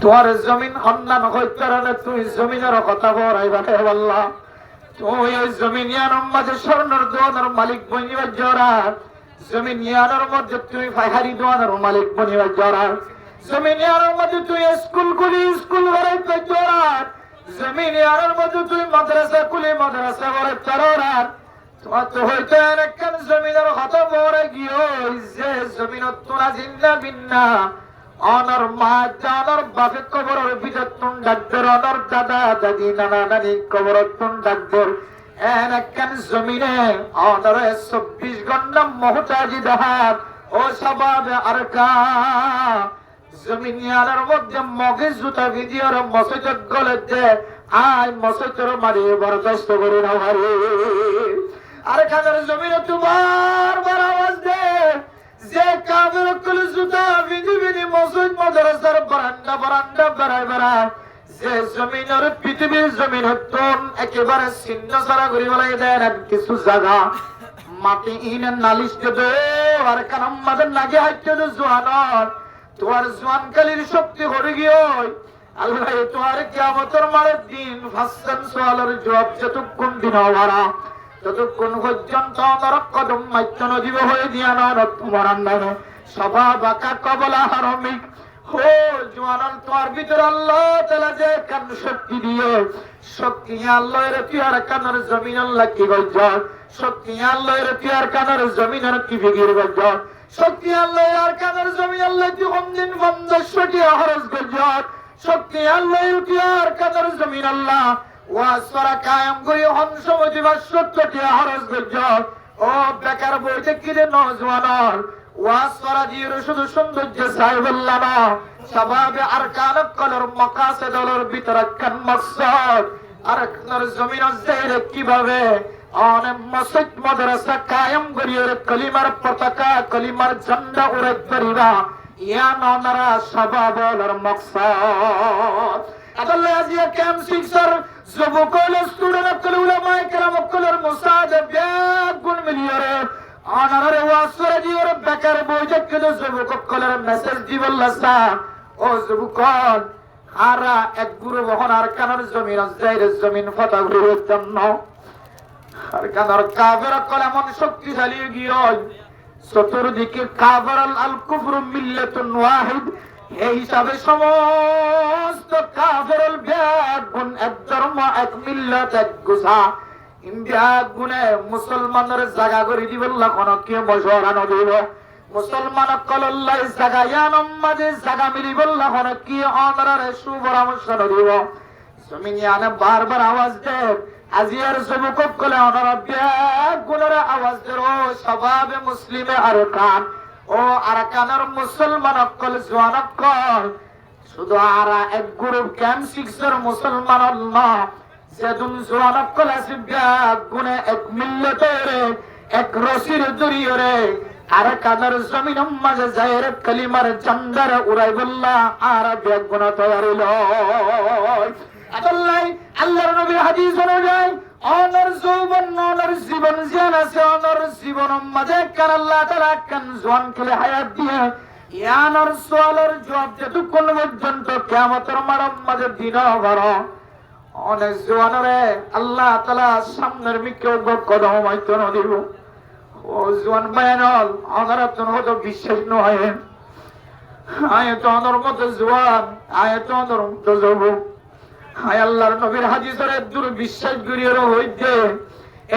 তোমার জমিন অন্যান্য কারণে তুই জমিনের কথা বলাইবা হে আল্লাহ। তুই এই জমিন ইয়ানোর মাঝে স্বর্ণের দোয়ানোর মালিক বনিবা জরার। জমিন ইয়ানোর মধ্যে তুই ফাহারি দোয়ানোর মালিক বনিবা জরার। জমিন ইয়ানোর মধ্যে তুই স্কুল খুলি স্কুল বানাইতে জরার। জমিন ইয়ানোর মধ্যে তুই মাদ্রাসা খুলি মাদ্রাসা বানাইতে জরার। তোমার তো হইতো একখান জমিনের কথা বলে গিয়ে যে জমিনত তোরা জিন্দা বিন্না অনর মা জানর বাপে কবরের ভিতর তুন ডাকদের অনর দাদা দাদি নানা নানি কবরের তুন ডাকদের এন একখান জমিনে অনরে 24 ঘন্টা মহতাজি দেহার ও সবাবে আর কা জমিনিয়ানের মধ্যে মগে জুতা ভিজিয়ার মসজিদ গলে দে আয় মসজিদের মারি বরদাস্ত করে না হারে আর খানের জমিনে তোমার বার আওয়াজ দে যে কামের কুল জুতা ভিজি ভিজি মসজিদ মাদ্রাসার বারান্দা বারান্দা বেড়ায় বেড়ায় যে জমিনের পৃথিবীর জমিন তোন একেবারে ছিন্ন সারা করে বলাই দেয় কিছু জায়গা মাটি ইনে নালিশ দে আর কারণ মাদের লাগে হাইতে জোয়ানর তোমার জোয়ানকালীর শক্তি হরে গিয়ে আল্লাহ তোমার কিয়ামতের মারের দিন ফাসসান সোয়ালের জবাব যতক্ষণ দিন হওয়ারা ততক্ষণ পর্যন্ত নরক কদম মাইত্য নদীব হয়ে দিয়া নরক তোমার আন্দানো সভা বাঁকা কবলা হারমিক হো জোয়ানল তোমার ভিতর আল্লাহ তাআলা যে কান শক্তি দিয়ে শক্তি আল্লাহর পিয়ার কানের জমিন আল্লাহ কি গজ শক্তি আল্লাহর পিয়ার কানের জমিনের কি ফিকির গজ শক্তি আল্লাহর কানের জমিন আল্লাহ কি দিন 500টি খরচ গজ শক্তি আল্লাহর পিয়ার কানের জমিন আল্লাহ ওয়াসরা কায়েম করে হন সমতি 500টি খরচ গজ ও বেকার বইতে কি রে নওজওয়ান ওয়াসরা জির শুধু সৌন্দর্য সাইবুল্লাহ না সবাবে আরকান কলর মাকাসিদুল ভিতর কান মাকসাদ আর কানের জমিন জের কিভাবে অনেক মসজিদ মাদ্রাসা কায়েম করিয়ে কলিমার পতাকা কলিমার ঝান্ডা উড়ে করিবা ইয়া ননারা সবাবলের মাকসাদ আদাল্লাহ আজিয়া ক্যাম্প সিক্সর যুবকল স্টুডেন্ট কল উলামা کرام কলর মুসাদ বেগুন মিলিয়রে অনারে ওয়াসরা দিওর বেকার বইজক কলে যুবক কলর মেসেজ দিবল্লাসা ও যুবকল আরা এক গুরু বহন আর কানার জমিন জাইর জমিন ফাতা গুরু জন্য আর কানার কাফের কল এমন শক্তিশালী গিয়ে চতুর্দিকে কাফার আল কুফরু মিল্লাতুন ওয়াহিদ এই হিসাবে সমস্ত কাফেরল বেগুন এক ধর্ম এক মিল্লাত এক গোছা ইন্ডিয়া গুনে মুসলমানের জায়গা করে দিবল্লাহ কোন কি মশরা নদিব মুসলমান কল্লাই জায়গা ইয়ানম মাঝে জায়গা মিলিবল্লাহ কোন কি অনরারে সুপরামর্শ নদিব জমিনিয়ানে বারবার আওয়াজ দে আজিয়ার যুবক কলে অনরা বেগুনের আওয়াজ দে ও সবাবে মুসলিমে আর কান ও আরাকানের মুসলমান অকল জওয়ান অকল শুধু আরা এক গ্রুপ ক্যাম্প সিক্সের মুসলমান না যেদুন জওয়ান অকল আছে গুনে এক মিল্লতের এক রশির জড়িয়ে আরাকানের জমিন মাঝে জায়ের কলিমার ঝান্ডার উড়াইবল্লাহ আর বেগুন তৈরি লয় আল্লাহ আল্লাহর নবীর হাদিস অনুযায়ী অনর যৌবন অনর জীবন জিয়ান আছে অনর জীবন মাঝে কার আল্লাহ তাআলা কান জওয়ান খেলে হায়াত দিয়ে ইয়ানর সোয়ালের জবাব যতক্ষণ পর্যন্ত কিয়ামতের মাঝে দিন ভর অনেক জওয়ানরে আল্লাহ তাআলা সামনের মিকে কদম মাইতো নদিব ও জওয়ান বায়ানল অনর তুমি হতো বিশ্বাস নয় আয়াত অনর মত জওয়ান আয়াত অনর মত যুবক হায় আল্লাহর নবীর হাদিসের দূর বিশ্বাস করিয়ে হইতে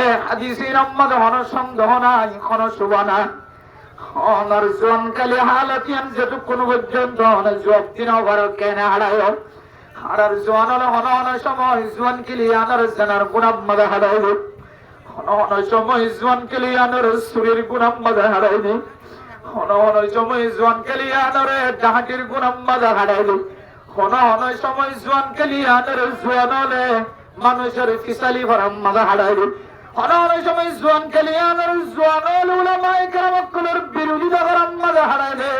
এ হাদিসের আম্মাদ হন সন্দেহ নাই কোন শুভা নাই অনর জোন কালি হালাতিয়ান যতক্ষণ পর্যন্ত অনেক জব দিন ঘর কেনে হারায় হারার জোয়ান হল হন সময় জোয়ান কিলিয়ানোর জানার গুণাম্মাদ হারাইল হন সময় জোয়ান কিলিয়ানোর সুরের গুণাম্মাদ হারাইল হন সময় জোয়ান কিলিয়ানোর ডাহাটির গুণাম্মাদ হারাইল হন সময় জোয়ান কালিয়ানের জোয়ান হলে মানুষের ফিসালি ভরাম মাথা হারাইল হন সময় জোয়ান কালিয়ানের জোয়ান হলে উলামায়ে কেরাম কুলের বিরোধিতা ভরাম মাথা হারাইলে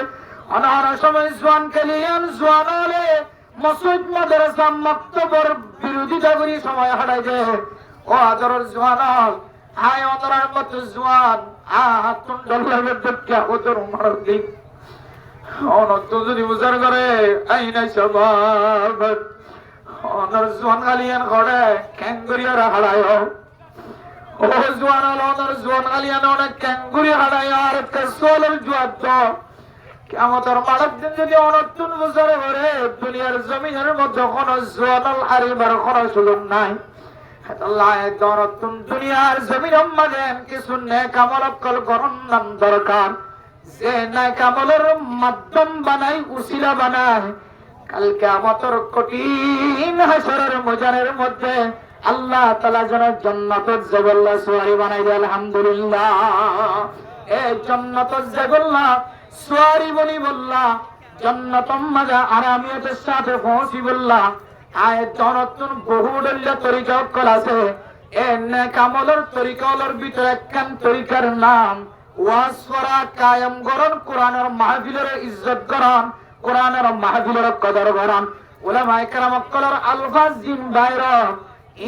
হন সময় জোয়ান কালিয়ান জোয়ান হলে মসজিদ মাদ্রাসা মাকতবর বিরোধিতা করি সময় হারাই দে ও আদরের জোয়ান আয় অন্তরের মত জোয়ান আ তুন ডলার দেখা ওদের উমর দিন অনন্ত যদি উজার করে আইনা সবাব অনর জোয়ান গালিয়ান করে ক্যাঙ্গুরিয়ার হারায় ও জোয়ান অনর জোয়ান গালিয়ান অনেক ক্যাঙ্গুরি হারায় আর কাসওয়ালের জোয়াত কিয়ামতের মানব দিন যদি অনন্তন উজার করে দুনিয়ার জমিনের মধ্যে কোনো জোয়ান হারিবার কোনো সুযোগ নাই। আল্লাহ দরতুন দুনিয়ার জমিনের মধ্যে কিছু নেক আমল করন নাম দরকার যে নেক আমলের মাধ্যম বানাই উসিলা বানায় কাল কিয়ামতের কঠিন হাসরের ময়দানের মধ্যে আল্লাহ তাআলা যেন জান্নাতুল জান্নাত সুয়ারি বানাই দেয়। আলহামদুলিল্লাহ এই জান্নাতুল জান্নাত সুয়ারি বলি বললা জান্নাতুল মাজা আরামিয়াতের সাথে পৌঁছি বললা আয় জনতুন বহু দলীয় তরিকা আছে এ নেক আমলের তরিকার ভিতরে একখান তরিকার নাম ওয়াজ করা কায়েম করন কোরআনের মাহফিলের ইজ্জত করন কোরআনের মাহফিলের কদর করন উলামায়ে কেরাম কলর আলফাজ জিন বাইরে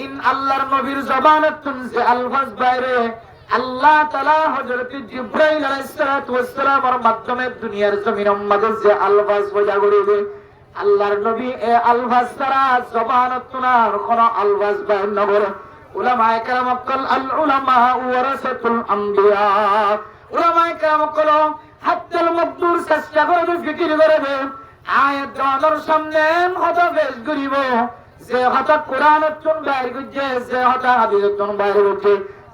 ইন আল্লাহর নবীর জবানতুন যে আলফাজ বাইরে আল্লাহ তাআলা হযরত জিবরাইল আলাইহিস সালাতু ওয়াস সালামের মাধ্যমে দুনিয়ার জমিনের মধ্যে যে আলফাজ বজা করিবে আল্লাহর নবী এ আলফাজ ছাড়া জবানতুন আর কোন আলফাজ বাইর না করে। উলামায়ে কেরাম কল আল উলামা ওয়ারাসাতুল আমবিয়া উলামায়ে কেরাম কল হাত্তাল মাকদুর চেষ্টা করে ফিকির করবে আয়াত জানার সামনে কথা বেশ করিব যে কথা কোরআনতুন বাইর করছে যে কথা হাদিসতুন বাইর করছে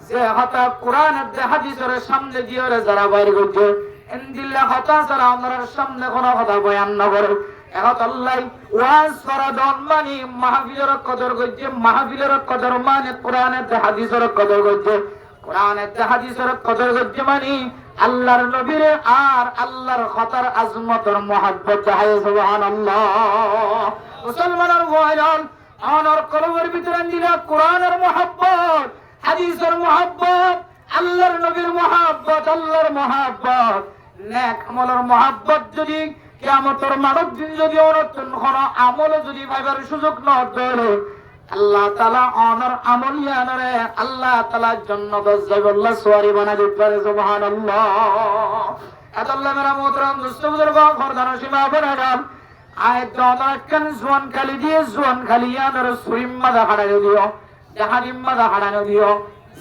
যে কথা কোরআন আর হাদিসের সামনে দিয়ে যারা বাইর করছে ইনদিল্লাহ কথা ছাড়া আমাদের সামনে কোনো কথা বয়ান না করে। এখন আল্লাহ ওয়াজ করা দন মানে মাহফিলের কদর করছে মাহফিলের কদর মানে কোরআনের হাদিসের কদর করছে কোরআনের হাদিসের কদর করছে মানে আল্লাহর নবীর আর আল্লাহর খতার আজমতের মহব্বত চাই। সুবহানাল্লাহ মুসলমানের মুআমিন আনার কলবের ভিতরে দিলা কোরআনের মহব্বত হাদিসের মহব্বত আল্লাহর নবীর মহব্বত আল্লাহর মহব্বত নেক আমলের মহব্বত যদি কিয়ামতের মানব দিন যদি অনন্তন কোন আমল যদি পাইবার সুযোগ না দেয় আল্লাহ তাআলা অনর আমল ইয়ানরে আল্লাহ তাআলা জান্নাতুল জান্নাত সুয়ারি বানাই দিতে পারে। সুবহানাল্লাহ আল্লাহ মেরা মোহতরম মুস্তাফিজুর ফরদান সীমা বনালাম আয়াত দনাকান জওয়ান খালি দিয়ে জওয়ান খালি ইয়ানর সুরিম মাদা হাড়ায় দিও জাহানিম মাদা হাড়ায় দিও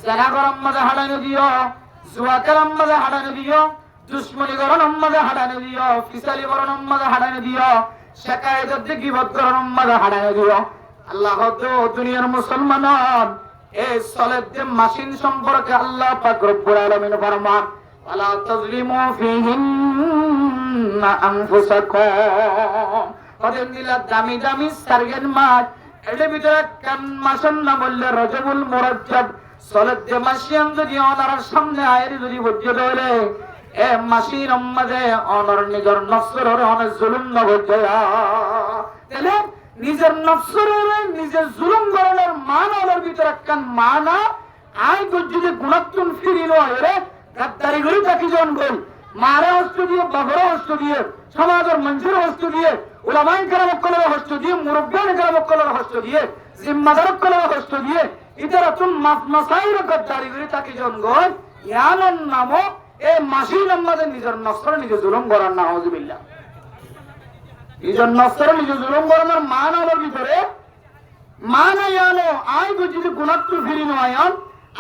জানা গরম মাদা হাড়ায় দিও জুয়া কালাম মাদা হাড়ায় দিও দুশ্মনী গরম মাদা হাড়ায় দিও ফিসালি গরম মাদা হাড়ায় দিও শাকায়েত গীবত গরম মাদা হাড়ায় দিও। আল্লাহ তো দুনিয়ার মুসলমান এই সালাত মাসিন সম্পর্কে আল্লাহ পাক রব্বুল আলামিন ফরমান ওয়ালা তাজলিমু ফিহিন্না আনফুসাকুম ওদের দিলা দামি দামি সারগেন মাস এর ভিতরে কান মাসন না বললে রজবুল মুরাজ্জাব সালাত মাসিয়ান যদি ওনার সামনে আয়ের যদি বজ্জ ধরে এ মাসির মধ্যে ওনার নিজের নফসের অনেক জুলুম না বজ্জা তাহলে নিজের নফসের নিজের জুলুম করার মানবের ভিতরে কান মানা আই যদি গুণাত্মন ফিরিল রে গাদ্দারি করে তাকে জন বল মারা হস্ত দিয়ে বাবরা হস্ত দিয়ে সমাজের মঞ্জুর হস্ত দিয়ে উলামায়ে কেরাম কলের হস্ত দিয়ে মুরব্বিয়ান কেরাম কলের হস্ত দিয়ে জিম্মাদার কলের হস্ত দিয়ে ইতারা তুম মাসাইর গাদ্দারি করে তাকে জন গল ইয়ানন নামো এ মাসি নামাদের নিজের নফসের নিজে জুলুম করার নাউযুবিল্লাহ নিজের নফসের নিজে জুলুম করার মানবের ভিতরে মানে ইয়ানো আই যদি গুণাত্ম ফিরিনো আয়ান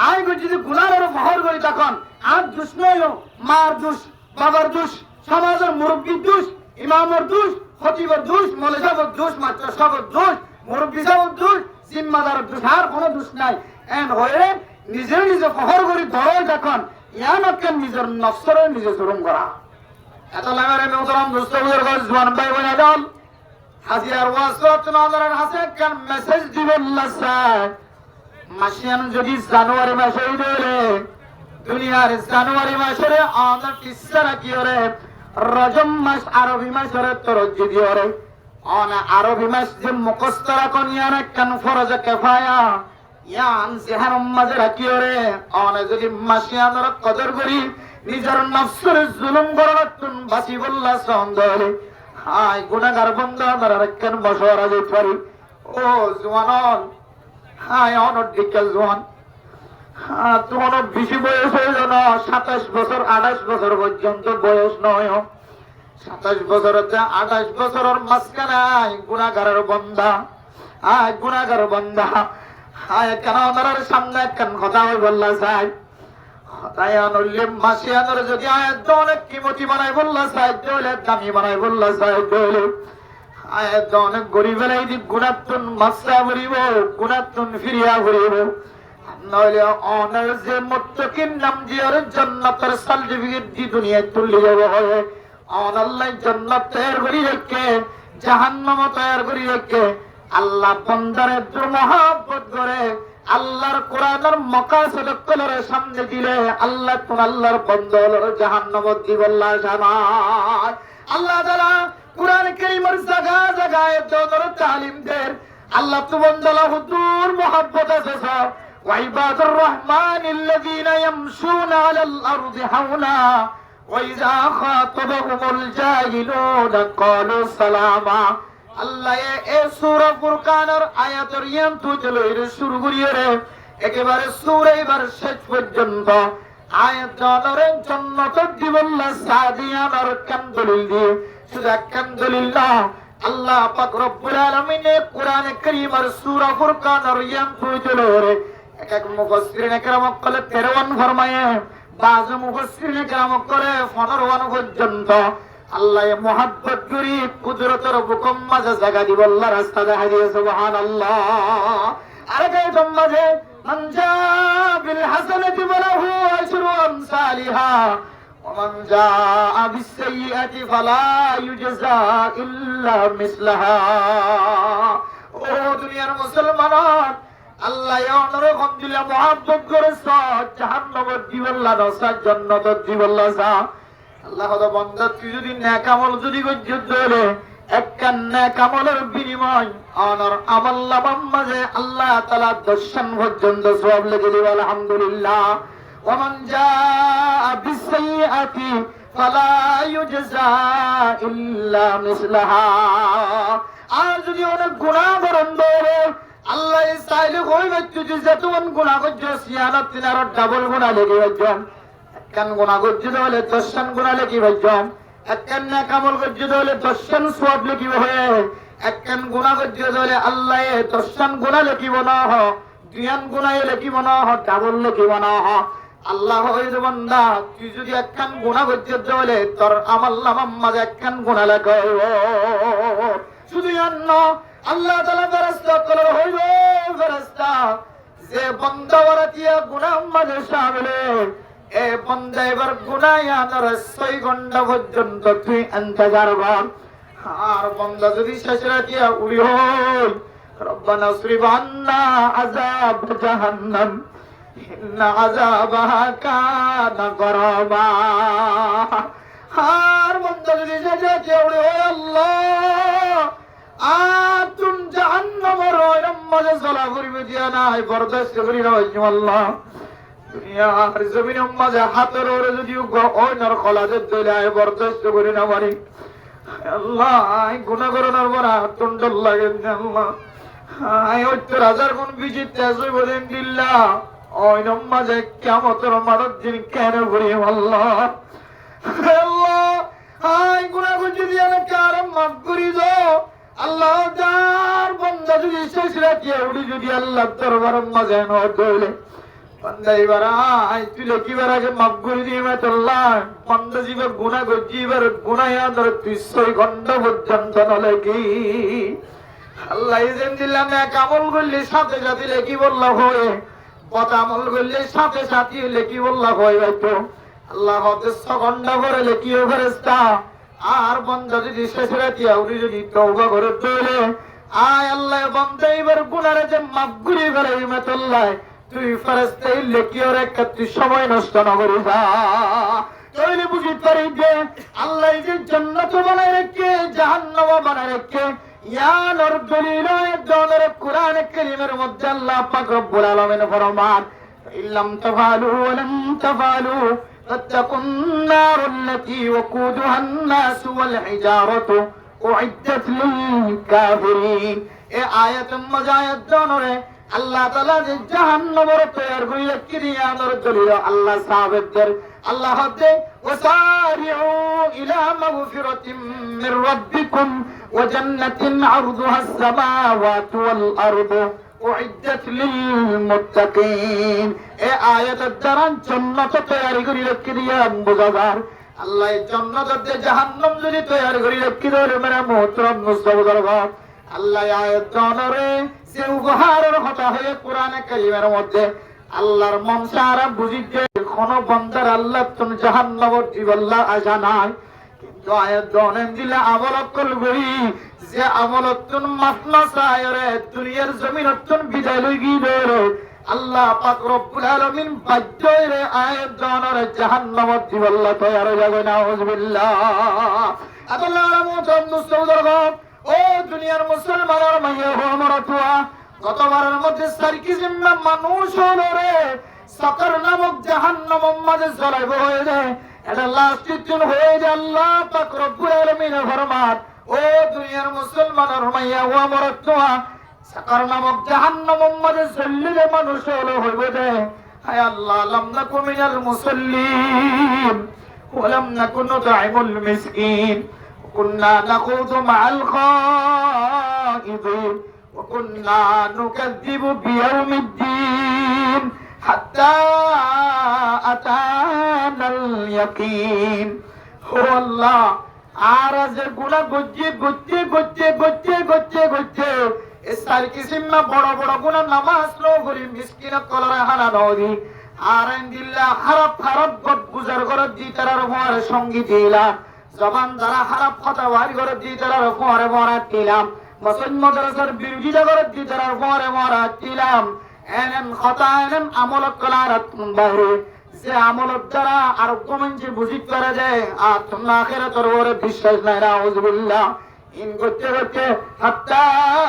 আই যদি গুনাহের বহর করে তখন আর দোষ নয় মার দোষ বাবার দোষ সমাজের মুরব্বীর দোষ ইমামের দোষ খতিবের দোষ মৌলভীর দোষ মাদ্রাসার দোষ মুরব্বী সাহেবের দোষ জিম্মাদারের দোষ আর কোনো দোষ নাই এন হয়ে নিজের নিজে বহর করে ধরে তখন ইয়ানকে নিজের নফসের নিজে জুলুম করা এত লাগারে মোহতরম দোস্তদের কাছে জওয়ান ভাই বোন আদল হাজির ওয়াসত নজরের হাসে কান মেসেজ দিবেন স্যার মাসিয়ান যদি জানুয়ারি মাসে ধরে দুনিয়ার জানুয়ারি মাসের আমাদের কিসরা কি ওরে রজব মাস আরবি মাসের তরজ্জি দিয়ে ওরে অন আরবি মাস যে মুখস্থরা কোন ইয়ান কান ফরজ কিফায়া ইয়ান জেহান মাঝে রাখি ওরে অন যদি মাসিয়ানের কদর করি নিজের নফসের জুলুম করার তুন বাসি বল্লা সন্দেহ হাই গুনাহগার বন্ধ আমরা রাখেন বসরা যেতে পারি ও জওয়ান হাই অনর দিকে জওয়ান তোমার বেশি বয়স হইল না 27 বছর 28 বছর পর্যন্ত বয়স নয় 27 বছর 28 বছরের মাঝখানে গুনাহগারের বান্দা গুনাহগার বান্দা কেন ওনার সামনে কেন কথা বললা যায় তাই আনলে মাসি আনর যদি আয়াত অনেক কিমতি বানাই বললা চাই দলে দামি বানাই বললা চাই দলে আয়াত অনেক গরিব বেলাই দি গুণাত্মন মাসা ভরিব গুণাত্মন ফিরিয়া ভরিব নইলে অনার যে মুত্তাকিন নাম দিয়ার জান্নাতের সার্টিফিকেট দি দুনিয়ায় তুলে যাব হয় অন আল্লাহ জান্নাত তৈরি করে রেখে জাহান্নাম তৈরি করে রেখে আল্লাহ বান্দারে মহব্বত করে আল্লাহর কোরআনের মাকাসদ কলরে সামনে দিলে আল্লাহ কোন আল্লাহর বন্দর জাহান্নাম দিবল্লাহ জামাত আল্লাহ তাআলা কুরআন কারীমের জায়গা জায়গায় যদর তালিম দেন আল্লাহ তো বন্দলা হুজুর মুহাব্বত আছে ওয়া ইবাদুর রহমানিল্লাযীনা ইয়ামশুনা আলাল আরদি হাওনা ওয়া ইযা খাতাবাহুমুল জাহিলুনা ক্বালু সালামা আল্লাহ এই সূরা ফুরকানের আয়াতের ইয়াম তুজলে শুরু করিয়ে রে একেবারে সূরা এবার শেষ পর্যন্ত আয়াত জানরে জান্নাত দিবল্লাহ সাদিয়ানার কান্দলিল দিয়ে শুধু কান্দলিল্লাহ আল্লাহ পাক রব্বুল আলামিন কোরআনে কারীমের সূরা ফুরকানের ইয়াম তুজলে রে এক এক মুফাসসিরিন کرام কলে 53 ফরমায়ে বাজ মুফাসসিরিন کرام করে 15 পর্যন্ত আল্লাহ মুহাব্বত করি কুদরতের হুকুম মাঝে জায়গা দিব আল্লাহ রাস্তা দেখাই দিয়ে সুবহানাল্লাহ আর গায় মাঝে মান জা বিল হাসানাতি ফালাহু আশরু আমসালিহা ওয়া মান জা বিস সাইয়্যাতি ফালা ইউজজা ইল্লা মিসলাহা ও দুনিয়ার মুসলমান আল্লাহ অনরে গন্দিলা মুহাব্বত করেছ জাহান্নাম দিব আল্লাহ রাস্তা জান্নাত দিব আল্লাহ আল্লাহ তো বান্দা তুই যদি নেক আমল যদি গজ্জত হলে একখান নেক আমলের বিনিময় অনর আমল নামার মাঝে আল্লাহ তাআলা দর্শন পর্যন্ত সওয়াব লিখে দিবে আলহামদুলিল্লাহ ওয়া মান জাআ বিসসাইয়্যাতি ফালা ইউজজা ইল্লা মিসলাহা আর যদি অনেক গুনাহ করেন ধরে আল্লাহ চাইলে কইবে তুই যে তুমি গুনাহ করছিস ইয়ানা তিনার ডাবল গুনাহ লেগে যাবে একখান গুনাহ করছিস হলে 10 গুনাহ লেগে যাবে একখান নেক আমল করছিস হলে 10 সওয়াব লিখিব হয়ে একখান গুনাহ করছিস হলে আল্লাহ 10 গুনাহ লিখিব না হ 2 গুনাহ লিখিব না হ ডাবল লিখিব না হ আল্লাহ ওই বান্দা তুই যদি একখান গুনাহ করছিস হলে তোর আমল নামার মাঝে একখান গুনাহ লেখা শুধু অন্য আল্লাহ তাআলা ফেরেশতা কল হইবে ফেরেশতা যে বান্দা ওরাতিয়া গুনাহ মাঝে শামিল এ বান্দা এবার গুনাহ আনার 6 ঘন্টা পর্যন্ত তুই ইন্তজার কর আর বান্দা যদি শেষ রাতিয়া উড়ি হয় রব্বানা সরিফ আন্না আযাব জাহান্নাম ইন্না আযাবাহা কানা গরাবা আর বান্দা যদি শেষ রাতিয়া উড়ি হয় আল্লাহ আতুন জাহান্নামের রয়ম মাঝে চলা করিবে দিয়া নাই বরদাস্ত করি না আল্লাহ দুনিয়ার জমিনের মাঝে হাতের ওরে যদি ওইনার খলাজের দইলায় বরদাস্ত করি না পারি আল্লাহ গুনাহ করার পর তুন্ড লাগে আল্লাহ 70,000 গুণ বেশি তেজ বলেন দিল্লাহ ওইনার মাঝে কিয়ামতের মাঠের দিন কেন করি আল্লাহ আল্লাহ গুনাহ করছি দিয়া না কারণ মাফ করি দাও আল্লাহ যার বান্দা যদি শেষ রাখিয়া উঠি যদি আল্লাহ দরবারের মাঝে নইলে বান্দা এবার তুই লেখিবার আগে মাফ করে দিবে আল্লাহ বান্দা জীবের গুনাহ করছি এবার গুনাহ ধরে 6 ঘন্টা পর্যন্ত নলেকি আল্লাহ ইজেন দিলাম এক আমল করলে সাথে সাথে লেখি বললা হয়ে বদ আমল করলে সাথে সাথে লেখি বললা হয়ে হয়তো আল্লাহ হতে 6 ঘন্টা পরে লেখিও ফেরেশতা আর বান্দা যদি শেষ রাতিয়া উনি যদি তওবা করে তোলে আয় আল্লাহ বান্দা এবার গুনারে যে মাফ করে ফেলাইবে আল্লাহ তুই ফেরেশতাই লেখিও রেখে তুই সময় নষ্ট না করিস তাইলে বুঝতে পারি যে আল্লাহ যে জান্নাত বানায় রেখে জাহান্নাম বানায় রেখে ইয়ানোর দলিল দনের কোরআন কারীমের মধ্যে আল্লাহ পাক রব্বুল আলামিন ফরমান ইল্লাম তাফালু ওয়ালাম তাফালু فاتقوا النار التي وقودها الناس والحجارة أعدت للكافرين এ আয়াতের মধ্যে আয়াত জানরে আল্লাহ তাআলা যে জাহান্নামের তৈরি করে রেখে দিয়ানোর দলিল আল্লাহ সাহাবেদের আল্লাহ হতে وسارعوا إلى مغفرة من ربكم وجنة عرضها السماوات والأرض أعدت للمتقين এই আয়াতের দ্বারা জান্নাত তৈরি করে রেখে দিয়া বুঝাবার আল্লাহ জান্নাতে জাহান্নাম যদি তৈরি করে রেখে দেয় মেরা মুহতরম মুস্তাফা আল্লাহ আয়াত জানরে সে উপহারের কথা হয়ে কোরআনে কারীমের মধ্যে আল্লাহর মনসারা বুঝিতে কোন বান্দার আল্লাহ তুমি জাহান্নামে দিবাল্লাহ আশা নাই কিন্তু আয়াত জানেন দিলে আমলত করবি যে আমলতুন মাফনা সায়রে দুনিয়ার জমিনতুন বিদায় লই গিয়ে আল্লাহ পাক রব্বুল আলামিন বাজ্জরে আয়াত জানার জাহান্নামে দিবাল্লাহ তৈরি যাবে নাউজুবিল্লাহ আল্লাহর মুতাম মুস্তাউদরগম ও দুনিয়ার মুসলমানের মাইয়া হো মরতুয়া গতবারের মধ্যে সারকি জিম্মা মানুষ হলো রে সাকার নামক জাহান্নাম মাঝে জ্বলাইব হয়ে যায় এটা লাস্ট দিন হয়ে যায় আল্লাহ পাক রব্বুল আলামিনের ফরমান ও দুনিয়ার মুসলমানের মাইয়া হো মরতুয়া সাকার নামক জাহান্নাম মাঝে জ্বললে মানুষ হলো হইবে রে হায় আল্লাহ লাম নাকু মিনাল মুসাল্লিন ওয়া লাম নাকু নুতঈমুল মিসকিন كنا نخوض مع الخائضين وكنا نكذب بيوم الدين حتى أتانا اليقين هو الله عارض গুনাহ গজ্জে এসার কিসিমা বড় বড় গুনাহ নামাজ লো করি মিসকিনা কলরা হানা নদি আরেন দিল্লা খারাপ গদ গুজার করে দি তারার হওয়ার সঙ্গী দিলা জবান দ্বারা খারাপ কথা বাড়ি করে দিয়ে তারা পরে মরা দিলাম মুসলিম মাদ্রাসার বিরোধিতা করে দিয়ে তারা পরে মরা দিলাম এনএম কথা এনএম আমলত কলার বাইরে যে আমলত দ্বারা আর কমেন্টে বুঝিত করা যায় আর তোমরা আখিরাতের উপরে বিশ্বাস নাই নাউজুবিল্লাহ ইন করতে করতে হাত্তা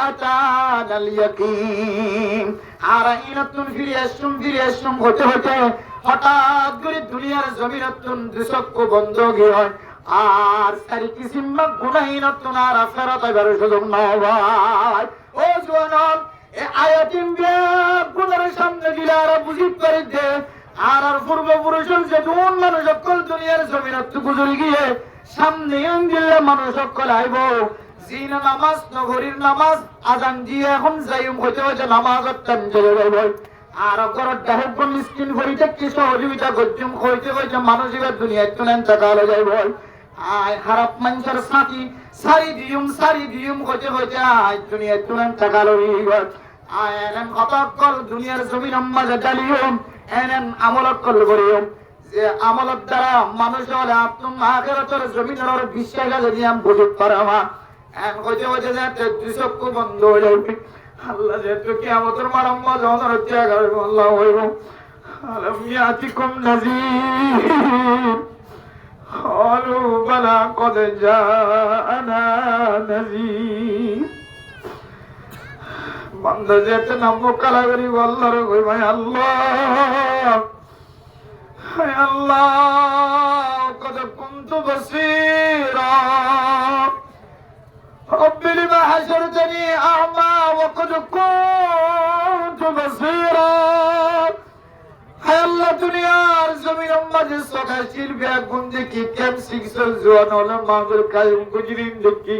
আতানাল ইয়াকিন আর ইনাতুন ফিরে আসুম হতে হঠাৎ করে দুনিয়ার জমিনতুন দুচক্ষু বন্ধ গিয়ে হয় আর সারি কিসিমা গুনাহীনতুন আর আখিরাত এবারে সুযোগ নাও ভাই ও জওয়ান এই আয়াতিন গুনার সামনে দিলে আর বুঝিত করে দে আর পূর্বপুরুষের যে দুন মানুষ সকল দুনিয়ার জমিনত গুজরি গিয়ে সামনে দিলে মানুষ সকল আইব জিন নামাজ নগরীর নামাজ আজান দিয়ে এখন যাইম হইতে নামাজের টাইম চলে যাইব আর গরত দাহক মিসকিন করিতে কি সহযোগিতা গজ্জুম হইতে মানুষের দুনিয়ায় তুলেন তাকালে যাইব আয় খারাপ মানুষের সারি দিয়ুম হইতে আয় দুনিয়ায় তুলেন তাকালো আয় এনেন কতকল দুনিয়ার জমিন মাঝে ডালিয়ম এনেন আমলত কল করিয়ম যে আমলত দ্বারা মানুষ হলে আপনি আখিরাতের জমিনের বিশ্বাস যদি আমি বুঝতে পারামা এন হইতে যাতে দুচক্ষু বন্ধ হয়ে যাবে আল্লাহ যেহেতু কিয়ামতের মারাম যখন ত্যাগ আল্লাহ হইব আলম ইয়াতিকুম নাযীর قالوا بلى قد جاءنا نذير বান্দা যেতে নাম কালা করি আল্লাহর কই ভাই আল্লাহ কদ কুনতু বাসীরা রব্বি লিমা হাশরতনি আ'মা ওয়া কদ কুনতু বাসীরা হায় আল্লাহ দুনিয়ার জমিনের মাঝে সকাশির বেগুন দেখি কেম সিক্সল জোয়ান হলো মাগুর কায়ম গুজরিন দেখি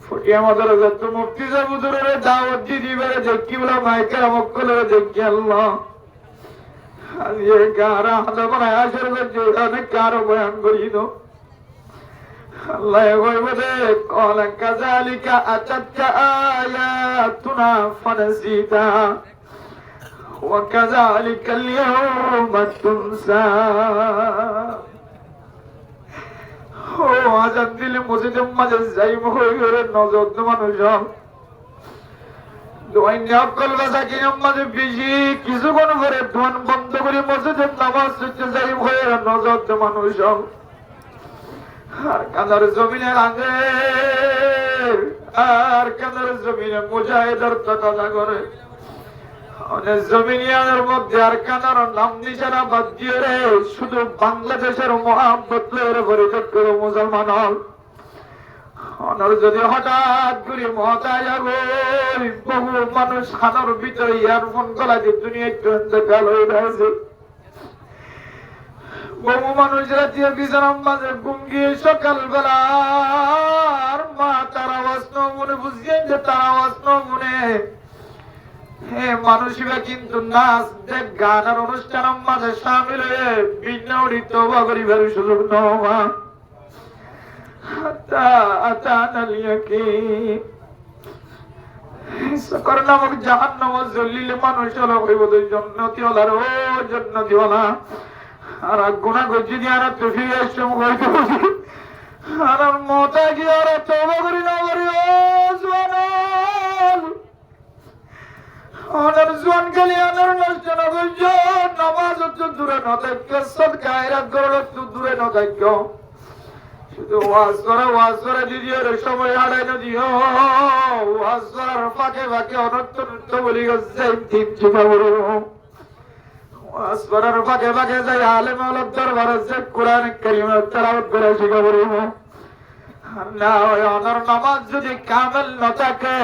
ফুটিয়া মাদার যত মুক্তি সাবুদরে দাওয়াত দিবারে দেখি বলা মাইকের মক্কলরে দেখি আল্লাহ আজ এ কারা হলো বড় আশর গজে অনেক কারো বয়ান করি দো আল্লাহ কইবদে কল কাযালিকা আতাতকা আয়াতুনা ফানসিতা وكذلك اليوم تنسى ও আজান দিলে মসজিদের মাঝে যাইব হয়ে গেলে নজর মানুষ দোয়াই নিয়াকল বাসা কিনে মাঝে বেশি কিছুক্ষণ করে দোয়ান বন্ধ করে মসজিদের নামাজ পড়তে যাইব হয়ে নজর মানুষ আর কাঁদার জমিনে আগে আর কাঁদার জমিনে মুজাহিদের কথা করে জমিনিয়ার মধ্যে আর কানার নাম নিশানা বাদ দিয়ে রে শুধু বাংলাদেশের মহাব্বত পরিচয় করো মুসলমান অনর যদি হঠাৎ করে মহতায় বহু মানুষ খানোর ভিতরে ইয়ারফোন গলা দিয়ে দুনিয়া কালো হয়ে আছে বহু মানুষ রাতে বিছানার মাঝে ঘুম গিয়ে সকালবেলার মা তার আওয়াজ মনে বুঝিয়ে যে তার আওয়াজ মনে মানুষিবা কিন্তু নাচ দেখ গান আর অনুষ্ঠানের মাঝে সামিল হয়ে বিনাউরি তওবা করিবার সুযোগ নওয়া আতানাল ইয়াকিন সকর নামক জাহান্নাম জ্বলিলে মানুষ হলো হইব জান্নাতি ওলার ও জান্নাতি ওলা আর গুনাহ গজি দিয়া না তুই এসম হইতো আর মতা গিয়ে আর তওবা করি না করি ও জওয়ান অনার জোয়ান গেলে অনার নষ্ট না করছ নামাজ তো দূরে না থাকো সদকা এরা গরল তো দূরে না থাকো শুধু ওয়াজ করা দিদির সময় হারাই না দিও ওয়াজ করার ফাঁকে ফাঁকে অনর্থ নৃত্য বলি গেছে তিন চিপা বলো ওয়াজ করার ফাঁকে ফাঁকে যাই আলেম আলম দরবার আছে কোরআন কারীম তেলাওয়াত করে শিখা বলবো না অনার নামাজ যদি কামেল না থাকে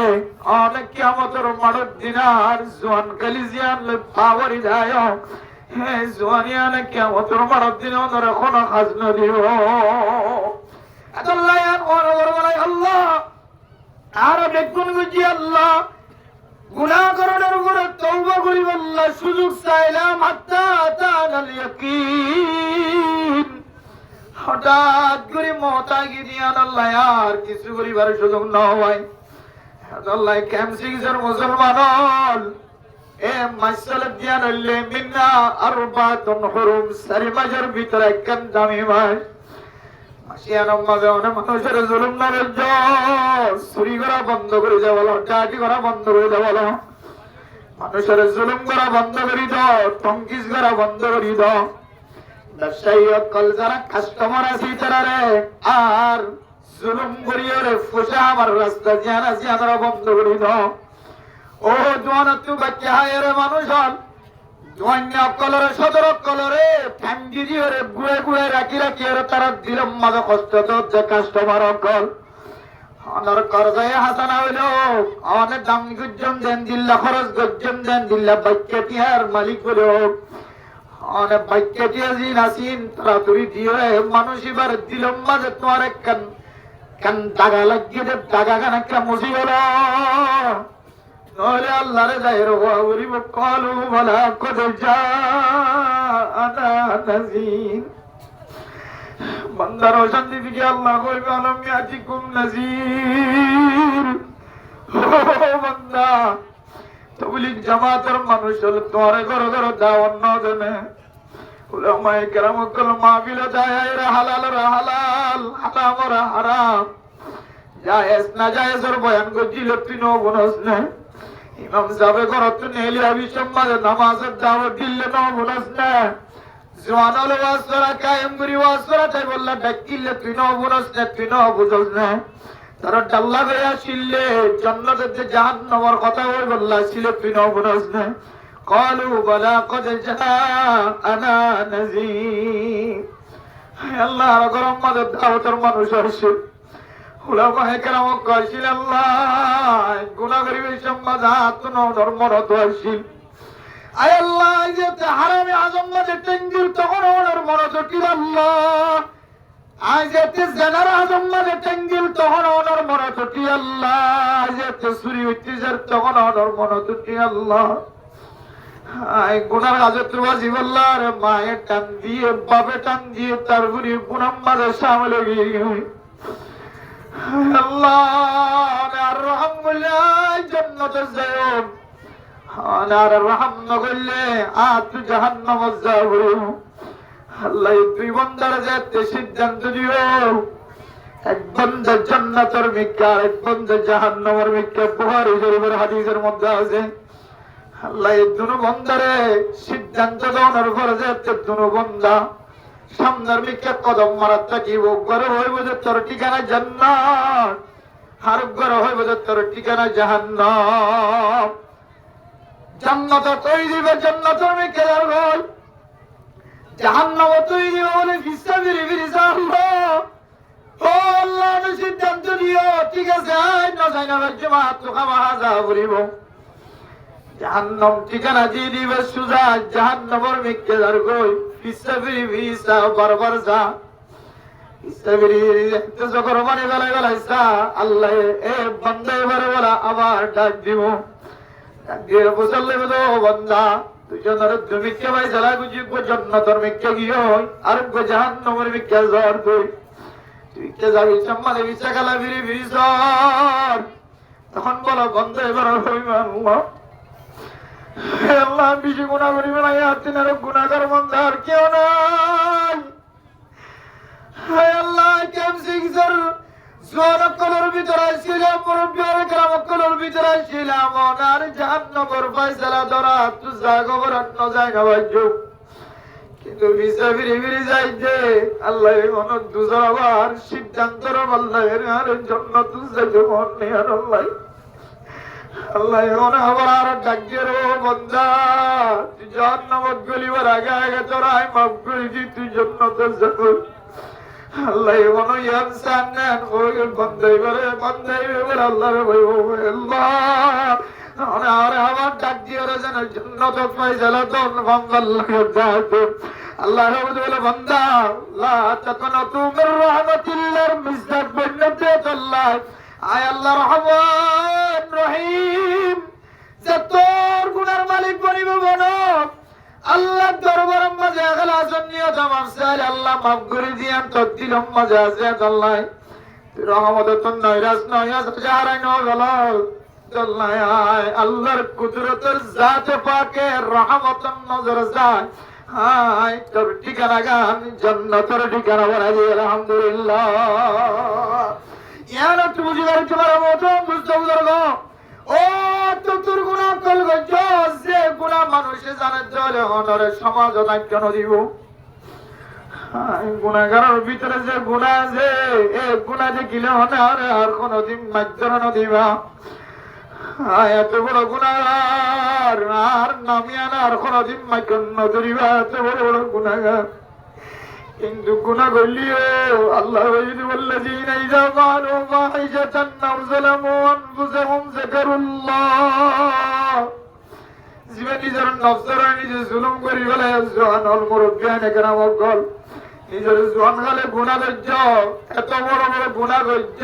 অনেক কিয়ামতের মাঠের দিন আর জোয়ান কালিজিয়ান পাওয়ারি যায় হে জোয়ানিয়ান কিয়ামতের মাঠের দিন ওনার কোনো কাজ না দিও আল্লাহ আল্লাহ আর দেখুন বুঝি আল্লাহ গুনাহ করার উপরে তওবা করি আল্লাহ সুযোগ চাইলাম হাত্তা আতানাল ইয়াকিন হঠাৎ করে মতা গিয়ে আল্লাহ আর কিছু করিবার সুযোগ না হয় আল্লাহ ক্যাম্পসিংসের মুসলমান এ মাসালা দিয়া রইলে মিন্না আরবাতুন হুরুম সারি মাসের ভিতরে একখান দামি মাস মাসিয়ানম মাঝে অনেক মানুষের জুলুম না বেজ চুরি করা বন্ধ করে দেওয়া বলো ডাকাতি করা বন্ধ করে দেওয়া বলো মানুষের জুলুম করা বন্ধ করে দাও টঙ্কিস করা বন্ধ করে দাও ব্যবসায়ী অকল যারা কাস্টমার আছে তারা রে আর জুলুম করিয়ে রে ফুসা আমার রাস্তা জিয়ানা জিয়ানা বন্ধ করে দাও ও জোয়ান তুই বাচ্চা হায় রে মানুষ হল জোয়ান অকলরে সদর অকলরে ফ্যামিলি দিয়ে রে গুড়ে গুড়ে রাখি রাখি রে তারা দিলাম মাঝে কষ্ট তো যে কাস্টমার অকল অনার করজায় হাসানা হইল অনেক দাম গুজ্জম দেন দিল্লা খরচ গুজ্জম দেন দিল্লা বাচ্চা টিয়ার মালিক হলো অনেক বাক্যা দিয়ে জিন আসিন তাড়াতাড়ি দিয়ে মানুষ এবার দিলাম মাঝে তোমার এক কান কান দাগা লাগিয়ে দে দাগা কান একটা মুসি হলো নইলে আল্লাহ রে যাই রুব কলু বলা কদে যা আনা নাজির বান্দার শান্তি দিকে আল্লাহ কইবে আলম ইয়াতিকুম নাজির ও বান্দা তবলিগ জামাতের মানুষ হল তোরে ঘর ঘর দাওয়াত না দেনে উলামায়ে কেরাম কল মাহফিল দায়ের হালাল রা হালাল হারাম রা হারাম জায়েজ না জায়েজের বয়ান গজিল তিনো বনস না ইমাম সাহেব ঘরত নেলি আবি সম্মাদে নামাজের দাওয়াত দিলে না বনস না জওয়ান হল ওয়াজ করা কায়েম করি ওয়াজ করা তাই বললা ডাকিলে তিনো বনস না তিনো বুঝস না তারা ডাল্লা হয়ে আসিলে জান্নাতের যে জাহান্নামের কথা ওই বললা ছিল তিনো বনস না قالوا بلى قد جاءنا نذير আল্লাহ গরম মাঝে দাওয়াতের মানুষ আসছে উলামায়ে কেরাম কইছিল আল্লাহ গুনাহ করিবে সম্মাদ আত্ম ধর্মরত আসছিল আয় আল্লাহ যে হারামে আজম মাঝে টেঙ্গির তখন ওনার মনোযোগী আল্লাহ আজ যে জানার আজম মাঝে টেঙ্গিল তখন ওনার মনোযোগী আল্লাহ যে সুরি উত্তেজার তখন ওনার মনোযোগী আল্লাহ আই গুনার কাজে তুবাজি বললা রে মায়ের টান দিয়ে বাপে টান দিয়ে তার গুরি গুনাম মাঝে সামলে গিয়ে আল্লাহ আর রহম বলে জান্নাতে যাও আর রহম না করলে আত জাহান্নাম যাও আল্লাহ দুই বান্দার যেতে সিদ্ধান্ত দিও এক বান্দা জান্নাতের মিক্কা এক বান্দা জাহান্নামের মিক্কা বুখারী শরীফের হাদিসের মধ্যে আছে আল্লাহ এই দুনো বন্দারে সিদ্ধান্ত দেওয়ার ফরজে দুনো বন্দা সামনের মিকে কদম মারার থাকিব ঘরে হইব যে তোর ঠিকানা জান্নাত আর ঘরে হইব যে তোর ঠিকানা জাহান্নাম জান্নাত তৈরি দিবে জান্নাতের মিকে ঘর জাহান্নাম তৈরি দিবে বলে ফিসা বিরি বিরি আল্লাহ ও আল্লাহ সিদ্ধান্ত দিও ঠিক আছে না যাই না জামাত তো খাওয়া যা বলিব জাহান্নাম ঠিকানা দিয়ে দিবে সুজা জাহান্নামের মিকে যার কই পিসাবিরি ভিসা বারবার যা পিসাবিরি তো যখন মানে গলাইছা আল্লাহ এ বান্দা এবারে বলা আবার ডাক দিব ডাক দিয়ে বুঝালে বলো বান্দা দুজনের জমিকে ভাই জ্বালা গুজি জান্নাতের মিকে গিয়ে আর জাহান্নামের মিকে জ্বর তুই তুই কে যাবি সম্মানে ভিসা খালা বিরি ভিসর তখন বলো বন্ধ এবার হইবা আল্লাহ আল্লাহ বেশি গুণা করি বেড়াই আছেন আর গুণাগার বন্ধ আর কেউ নাই আল্লাহ কেম সিংসের জোয়ানকলের ভিতরে ছিলাম মুরব্বীর গ্রামকলের ভিতরে ছিলাম আর জাহান্নামের ফয়সালা ধরা তু জাগবর অন্য জায়গা বাজু কিন্তু ভিসা ফিরি ফিরি যাইতে আল্লাহ মন দুজার আবার সিদ্ধান্ত আল্লাহের আর জন্য তু যাইতে মন নেই আর আল্লাহ আল্লাহ মনে আবার আর ডাকিয়ে রে বন্ধা তুই জাহান্নামত গলিবার আগে আগে তোরা আমি মাফ করে দিই তুই জান্নাতে যাবি আল্লাহ মনে ইনসান নেন ওই বন্দাই বলে আল্লাহ রে আল্লাহ আর আমার ডাক দিয়ে রে যেন জান্নাত ফয়সালা দন আল্লাহ দাও আল্লাহ বলে বান্দা লা তাকনাতু মির রাহমাতিল্লাহ মিসদাক বন্নতে আল্লাহ আয় আল্লাহ রহমান রহিম যে তোর গুনার মালিক বনিব বনো আল্লাহ দরবার মাঝে আগলা জন্নিয়ত মাফ চাই আল্লাহ মাফ করে দিয়ান তোর দিলম মাঝে আছে আল্লাহ রহমত তোর নয়রাজ নয়রাজ যারাই ন গেল আল্লাহ আয় আল্লাহর কুদরতের জাতে পাকে রহমতের নজর যায় হায় তোর ঠিকানা গান জান্নাতের ঠিকানা বানাই দিয়ে আলহামদুলিল্লাহ ইয়ার একটু বুঝি গাড়ি তোমার মতো বুঝতে বুঝারো ও তো তোর গুণা কল গজ যে গুণা মানুষে জানে চলে অনরে সমাজ কেন দিব গুণাগারের ভিতরে যে গুণা আছে এ গুণা দেখিলে হনে আরে আর কোনদিন মাজ্জর নদিবা এত বড় গুণাগার আর নামিয়া না আর কোনদিন মাজ্জর নদরিবা এত বড় বড় গুণাগার কিন্তু গুনাহ করলিও আল্লাহ ওয়াল্লাযীনা ইযা ক্বালু ফাহিশাতান আও যালামু আনফুসাহুম যাকারুল্লাহ জীবন নিজের নফসের নিজে জুলুম করি বলে জওয়ান মুরব্বিয়ানে কেরাম গল নিজের জওয়ান গালে গুনাহ করছ এত বড় বড় গুনাহ করছ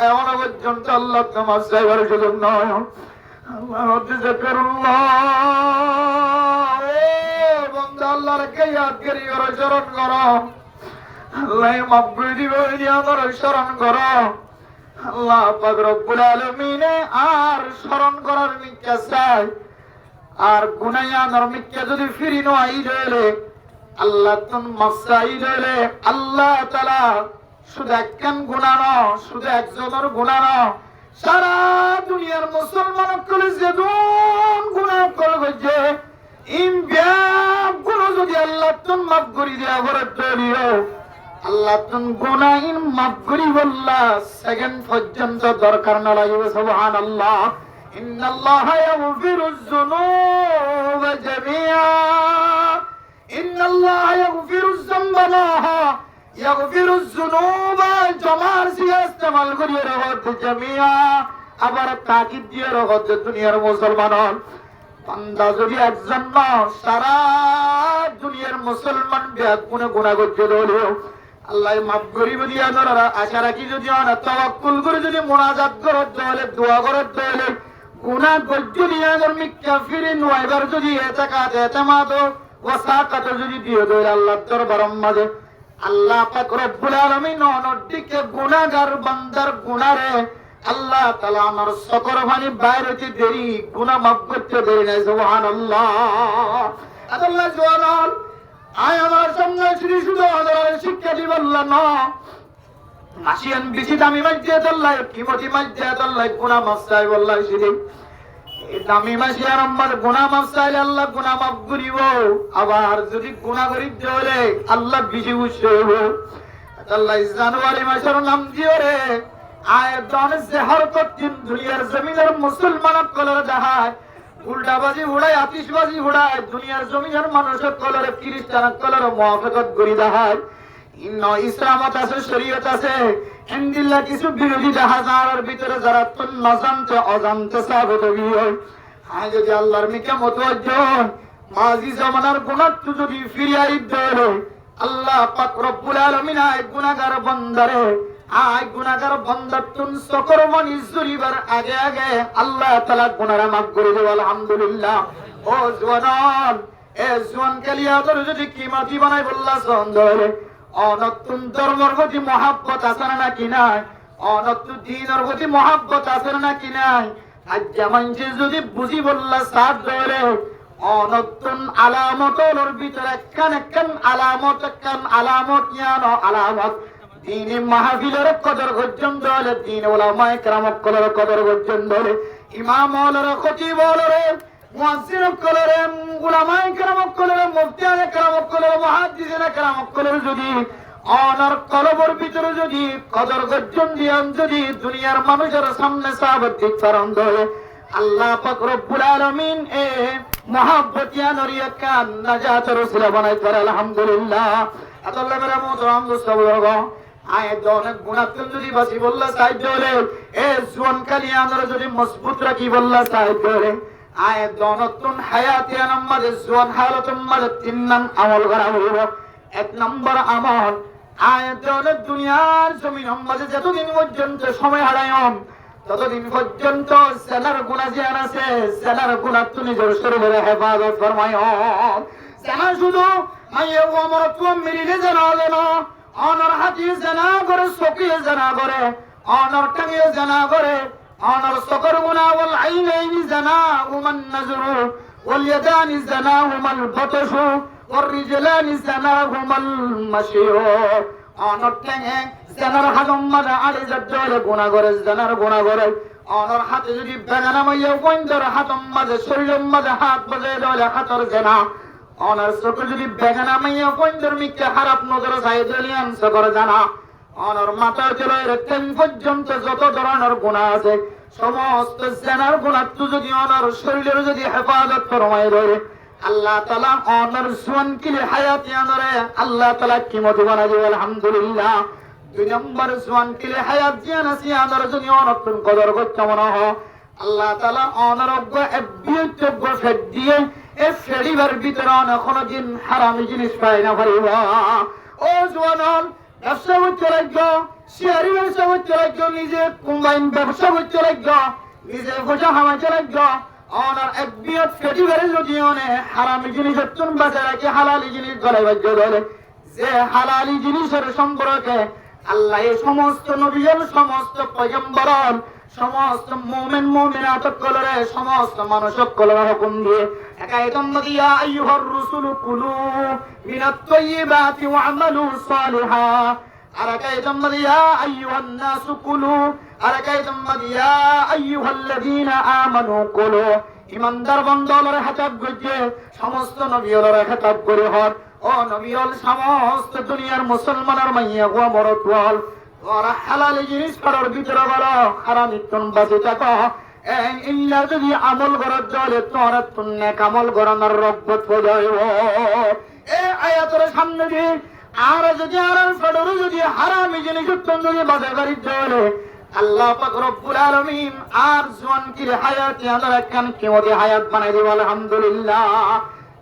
এমন পর্যন্ত আল্লাহ তোমার চাইবার সুযোগ নয় আল্লাহ যাকারুল্লাহ বন্ধু আল্লাহর কে ইয়াদ করি ওর স্মরণ করো আল্লাহ মাফ করে দিবে আমার স্মরণ করো আল্লাহ পাক রব্বুল আলামিনে আর স্মরণ করার মিথ্যা চাই আর গুনায়ানোর মিথ্যা যদি ফিরি নয় দিলে আল্লাহ তুন মাফসাই দিলে আল্লাহ তাআলা শুধু একখান গুনাহ না শুধু একজনের গুনাহ না সারা দুনিয়ার মুসলমান সকলে যে গুনাহ করবে গুণ যদি আল্লাহ তুন মাফ করে দেওয়া করে দিও আল্লাহ তুন গুনাহীন মাফ করি বললা সেকেন্ড পর্যন্ত দরকার না লাগবে সুবহানাল্লাহ ইন্নাল্লাহা ইয়াগফিরুয যুনুবা জামিআ ইন্নাল্লাহা ইয়াগফিরুয যামবা ইয়াগফিরুয যুনুবা জামার সিয়া ইস্তেমাল করিয়ে রহত জামিআ আবার তাকিদ দিয়ে রহত দুনিয়ার মুসলমান বান্দা যদি একজন না সারা দুনিয়ার মুসলমান ব্যাগুনে গুনাহ করতে হলেও আল্লাহ মাফ করিব দিয়া ধরা আশা রাখি যদি না তাওয়াক্কুল করে যদি মুনাজাত করতে হলে দোয়া করতে হলে গুনাহ করতে দিয়া মিথ্যা ফিরে নয়বার যদি এতাকাত এতামাদ ওয়াসাকাত যদি দিয়ে দেয় আল্লাহর দরবারের মাঝে আল্লাহ পাক রব্বুল আলামিন অনদিকে গুনাহগার বান্দার গুনাহরে আল্লাহ তাআলা আমার সকর ভানি বাইরেতে দেরি গুনাহ মাফ করতে দেরি না সুবহানাল্লাহ আল্লাহ জওয়ান আয় আমার সামনে শ্রী শুধু আদরের শিক্ষা দিবাল্লাহ না মাসিয়ান বেশি দামি মসজিদ আল্লাহ কিমতি মসজিদ আল্লাহ গুনাহ মাফ চাই আল্লাহ শ্রী দামি মাসিয়ার আমার গুনাহ মাফ চাইলে আল্লাহ গুনাহ মাফ করিব আবার যদি গুনাহ করি দেলে আল্লাহ বেশি খুশি হইব আল্লাহ জানুয়ারি মাসের নাম দিও রে আয় দন জহর কতিন দুনিয়ার জমিনের মুসলমান কলর দেখায় উল্টাবাজি উড়ায় আতিশবাজি উড়ায় দুনিয়ার জমিনের মানুষের কলরে খ্রিস্টান কলর মুআফাকত করি দেখায় ইন্ন ইসলামত আছে শরীয়ত আছে ইনদিল্লাহ কিছু বিরোধী জাহাজের ভিতরে যারা তুন নজানতে অজানতে সাবত হয় আয় যদি আল্লাহর মিকে মতওয়াজ্জ মাঝি জামানার গুনাহ যদি ফিরিয়ে দিতে আল্লাহ পাক রব্বুল আলামিন আয় গুনাহগার বান্দারে আয় গুনাহগার বান্দার তুন সকরমানি জুরিবার আগে আগে আল্লাহ তাআলা গুনাহরা মাফ করে দেব আলহামদুলিল্লাহ। ও জওয়ান এ জওয়ান কালিয়াদর যদি কিমাতি বানাই বললা সন্দরে অনতুন ধর্মের প্রতি মহব্বত আছে নাকি নাই, অনতুন দ্বীনের প্রতি মহব্বত আছে নাকি নাই। আজ যেমন যদি বুঝি বললা সাথ ধরে অনতুন আলামতর ভিতরে একখান আলামত ইয়ানো আলামত দিনে মাহফিলের কদর গর্জন দলে দিন ওলামায়ে কেরাম কলর কদর গর্জন দলে ইমাম ওলর খতিব ওলর মুয়াজ্জিন কলর উলামায়ে কেরাম কলর মুফতিয়ানে কেরাম কলর মুহাদ্দিসিনে কেরাম কলর যদি অনর কলবর ভিতরে যদি কদর গর্জন দিয়ান যদি দুনিয়ার মানুষের সামনে সাবত দিকরান দলে আল্লাহ পাক রব্বুল আলামিন এ মহব্বতিয়া নরিয়া কান নাজাত রাসূল বানাই করে আলহামদুলিল্লাহ। আল্লাহ মেরা মোহতরম দোস্ত আয় অনেক গুণাত্ম যদি বাসি বললা সাহায্য হলে এ জোয়ান কালিয়ানর যদি মজবুত রাখি বললা সাহায্য হলে আয় দনতুন হায়াতিয়া নাম্মাজে জোয়ান হালাতুম মাঝে 3 নাম আমল করা হইব। 1 নম্বর আমল আয় দনের দুনিয়ার জমিন মাঝে যতদিন পর্যন্ত সময় হারায়ম ততদিন পর্যন্ত সেনার গুনাহ জিয়ান আছে সেনার গুনাহ তুমি নিজের শরীরের হেফাজত ফরমায়। সেনা শুধু মাইয়ে ওমরত মিলিলে জানা জানো অনর হাতি জানা করে সকিয়ে জানা করে অনর টাঙিয়ে জানা করে অনর সকর গুনাহ ওয়াল আইনাইনি জানা ওমান নাজরু ওয়াল ইয়াদানি জানা ওমাল বাতশু ওয়ার রিজলানি জানা ওমাল মাশিউ। অনর টাঙে জানার হাতম মাদা আড়ে জলে গুনাহ করে জানার গুনাহ করে অনর হাতে যদি বেগানা মাইয়া কইন্দর হাতম মাঝে শরীরের মাঝে হাত বাজে দলে হাতর জানা অনার চোখে যদি বেগানা মাইয়া কইন্দর মিকে খারাপ নজর চাই দলিয়ান সকর জানা অনর মাথার চলে রেখেন পর্যন্ত যত ধরনের গুনাহ আছে সমস্ত জানার গুনাহ যদি অনর শরীরের যদি হেফাজত ফরমায় ধরে আল্লাহ তাআলা অনর জোয়ান কিলে হায়াতি আনরে আল্লাহ তাআলা কিমত বানা দিবে আলহামদুলিল্লাহ। 2 নম্বর জোয়ান কিলে হায়াত জিয়ান আছে আনর যদি অনতুন কদর করতে মনে হয় আল্লাহ তাআলা অনরজ্ঞ এবিয়তজ্ঞ ফেদ দিয়ে এ ফেরিবার ভিতরে কোনো দিন হারামি জিনিস পায় না পারিবা। ও জওয়ান ব্যবসা করতে লাগবে শেয়ারি ব্যবসা করতে লাগবে নিজে কম্বাইন ব্যবসা করতে লাগবে নিজে বোঝা হামাইতে লাগবে অনার এবিয়ত ফেরিবারে যদি অনে হারামি জিনিস তুন বাঁচা রাখে হালালি জিনিস গলায় বাজ্য ধরে যে হালালি জিনিসের সম্পর্কে আল্লাহ এই সমস্ত নবীর সমস্ত পয়গম্বর সমস্ত মুমিন মুমিনাত কলরে সমস্ত মানুষ কলরে হুকুম দিয়ে একাইতম দিয়া আইয়ুহার রাসূল কুলু মিনাত তাইয়্যিবাতি ওয়া'মালু সালিহা আরাকাইতম দিয়া আইয়ুহান নাস কুলু আরাকাইতম দিয়া আইয়ুহাল্লাযীনা আমানু কুলু। ইমানদার বান্দাদের হেতাব গজে সমস্ত নবীর হেতাব করে হর ও নবীর সমস্ত দুনিয়ার মুসলমানের মাইয়া গো মরতওয়াল ওরা হালাল জিনিস খাওয়ার ভিতরে বলো হারামি তুন বাঁচে থাকো ইল্লা যদি আমল করার জলে তোরা তুন্নে কামল করানোর রব্বত হয়ে যাইব। এই আয়াতের সামনে দিয়ে আর যদি আর ফডরে যদি হারামি জিনিস তুন যদি বাঁচে করি জলে আল্লাহ পাক রব্বুল আলামিন আর জওয়ান কি হায়াত আল্লাহ কান কিমতে হায়াত বানাই দিব আলহামদুলিল্লাহ।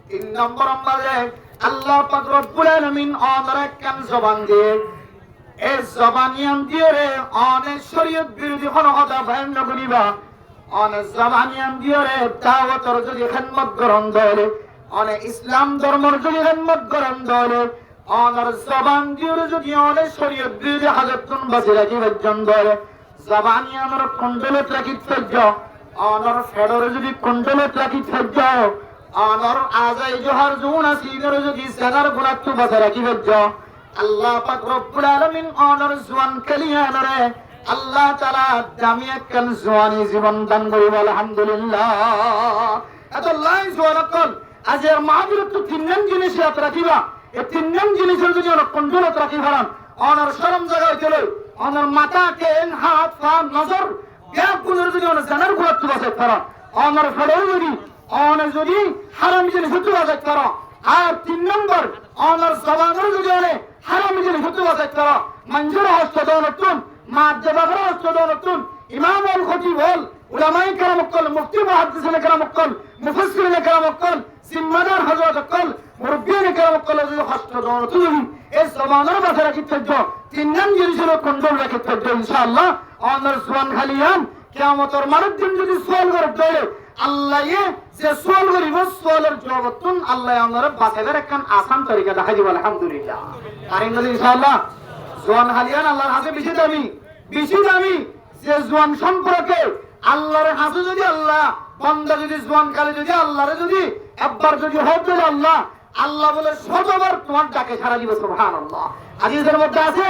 3 নম্বর আমাদের আল্লাহ পাক রব্বুল আলামিন আমাদের কান জবান দিয়ে এই জবানিয়ান দিয়ে রে অনেক শরীয়ত বিরোধী কোনো কথা ভয় না করিবা অনেক জবানিয়ান দিয়ে রে দাওয়াতর যদি খিদমত গ্রহণ দলে অনেক ইসলাম ধর্মের যদি খিদমত গ্রহণ দলে অনর জবান দিয়ে যদি অনেক শরীয়ত বিরোধী হাজতুন বাঁচে রাখি বর্জন দলে জবানিয়ানের কুণ্ডলত রাখি সহ্য অনর ফেডর যদি কুণ্ডলত রাখি সহ্য অনর আজাই জোহার জুন আসিনের যদি সেনার গুণাত্ম বাঁচে রাখি সহ্য আল্লাহ পাক রব্বুল আলামিন অনর জওয়ান কালিয়ানরে আল্লাহ তাআলা জামিয়া কাল জওয়ানি জীবন দান করিব আলহামদুলিল্লাহ। এত লাই জওয়ান কল আজের মাহফিলত 3 নাম জিনিস ইয়াদ রাখিবা এই 3 নাম জিনিসের যদি অনেক কন্ট্রোলত রাখি পারান অনর শরম জায়গায় চলে অনর মাথা কেন হাত পা নজর ব্যাগ গুলোর যদি অনেক জানার গুণাত্ম বাঁচে পারান অনর ফেডর যদি হারাম জিনিস হতে বাঁচে পারা আর 3 নম্বর অনর জবানের যদি অনেক হারামি জিনিস হতে বাঁচে পারা মঞ্জুর হস্ত দৌলতুন মা জবাবর হস্ত দৌলতুন ইমাম আল খতিব বল উলামায়ে কেরাম অকল, মুফতি মুহাদ্দিসিনে কেরাম অকল, মুফাসসিরিনে কেরাম অকল, জিম্মাদার হযরত অকল, মুরব্বিয়ানে কেরাম অকল যদি হস্ত দৌড় তুলি এই জমানার মাঝে রাখি থাকব তিন নাম জিনিসের কন্ট্রোল রাখি থাকব ইনশাআল্লাহ। অনর জোয়ান খালিয়ান কিয়ামতের মানের দিন যদি সোয়াল করে দেয় আল্লাহ যে সোয়াল করিব সোয়ালের জবাবতুন আল্লাহ আমরা বাঁচাইবার একখান আসান তরিকা দেখাই দিব আলহামদুলিল্লাহ। পারেন না ইনশাআল্লাহ। জোয়ান খালিয়ান আল্লাহর হাতে বেশি দামি যে জোয়ান সম্পর্কে আল্লাহর হাতে যদি আল্লাহ বান্দা যদি জোয়ান কালে যদি আল্লাহরে যদি একবার যদি হোক দিলে আল্লাহ বলে শতবার তোমার ডাকে সারা দিব সুবহানাল্লাহ। হাদিসের মধ্যে আছে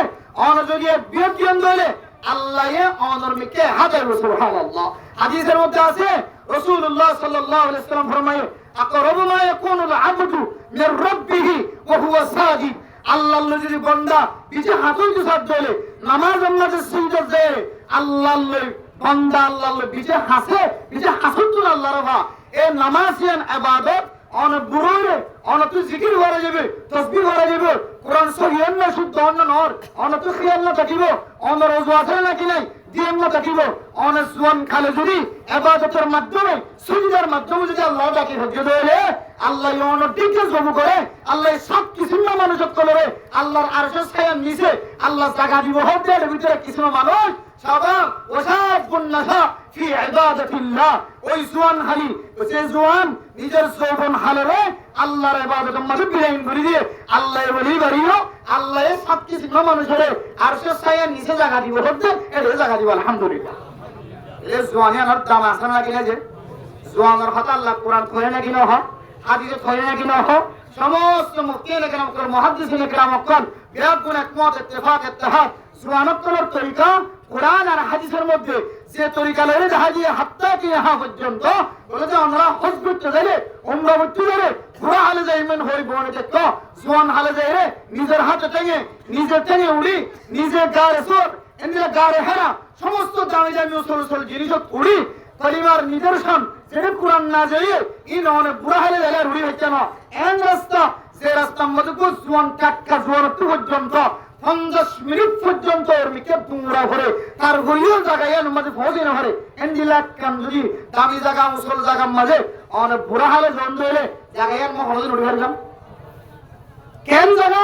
অন যদি বিয়তিয়ন দিলে আল্লাহ অনর্মিকে হাজার সুবহানাল্লাহ। হাদিসের মধ্যে আছে রাসূলুল্লাহ সাল্লাল্লাহু আলাইহি ওয়াসাল্লাম ফরমায়ে আকরাবু মা ইয়াকুনুল আবদু মির রাব্বিহি ওয়া হুয়া সাজিদ। আল্লাহ যদি বান্দা পিছে হাতই তো সাথ দিলে নামাজ নামাজে সিজদা দেয় আল্লাহ বান্দা আল্লাহ পিছে হাসত তো আল্লাহ রাবা এ নামাজিয়ান ইবাদত অনেক বুড়োরে অনেক জিকির করা যাবে তসবিহ করা যাবে কোরআন সহিয়ান না শুদ্ধ অন্য নর অনেক খিয়াল না থাকিব অন্য রোজা আছে নাকি নাই দিন না থাকিব অনেক জোয়ান খালে যদি ইবাদতের মাধ্যমে সুজদার মাধ্যমে যদি আল্লাহ ডাকে হজ্জ দেয় আল্লাহ অনেক দিকে জমু করে আল্লাহ সব কিছু না মানুষ করে আল্লাহর আরশের ছায়ার নিচে আল্লাহ জায়গা দিব হজ্জের ভিতরে কিছু মানুষ শাবাব ওয়াশাবুন নাশা ফি ইবাদাতিল্লাহ। ওই জোয়ান হালি যে জোয়ান নিজের যৌবন হালে আল্লাহর ইবাদতের মাঝে বিলীন করে দিয়ে আল্লাহ বলি বাড়িও আল্লাহ সব কিছু মানুষের আরশের ছায়ার নিচে জায়গা দিব হজ্জে এর জায়গা দিব আলহামদুলিল্লাহ। এই জোয়ানের দাম আছে না কিনা যে জোয়ানের কথা আল্লাহ কোরআন ধরে না কিনা হয় হাদিসে ধরে না কিনা হয় সমস্ত মুফতিনে কেরাম কর মুহাদ্দিসিনে কেরাম কর বিরাট গুণ একমত ইত্তেফাক ইত্তেহাদ জোয়ানত্বের তরিকা কোরআন আর হাদিসের মধ্যে যে তরিকা লয়ে দেখা দিয়ে হাত্তা কি ইহা পর্যন্ত বলে যে আমরা হজ করতে যাই উমরা করতে যাই পুরা হালে যাইমেন হই বনে দেখতো জোয়ান হালে যাই রে নিজের হাতে টেঙে উড়ি নিজের গাড়ে সোর এন্দিরা গাড়ে হেরা সমস্ত দামি দামি উসল জিনিস উড়ি পরিবার নিদর্শন যেটা কোরআন না যাইয়ে ইন অনেক বুড়া হালে যাইলে উড়ি হচ্ছে না এন রাস্তা যে রাস্তার মধ্যে জোয়ান টাটকা জোয়ান পর্যন্ত 50 মিনিট পর্যন্ত মিকে পুরা ভরে তার গইও জায়গায় আমাদের পৌঁছে না ভরে এন্ডিলা কাম যদি দামি জায়গা মুসল জায়গা মাঝে অনেক বুড়া হালে জন দিলে জায়গায় মহলদ উঠে গেলাম কেন জায়গা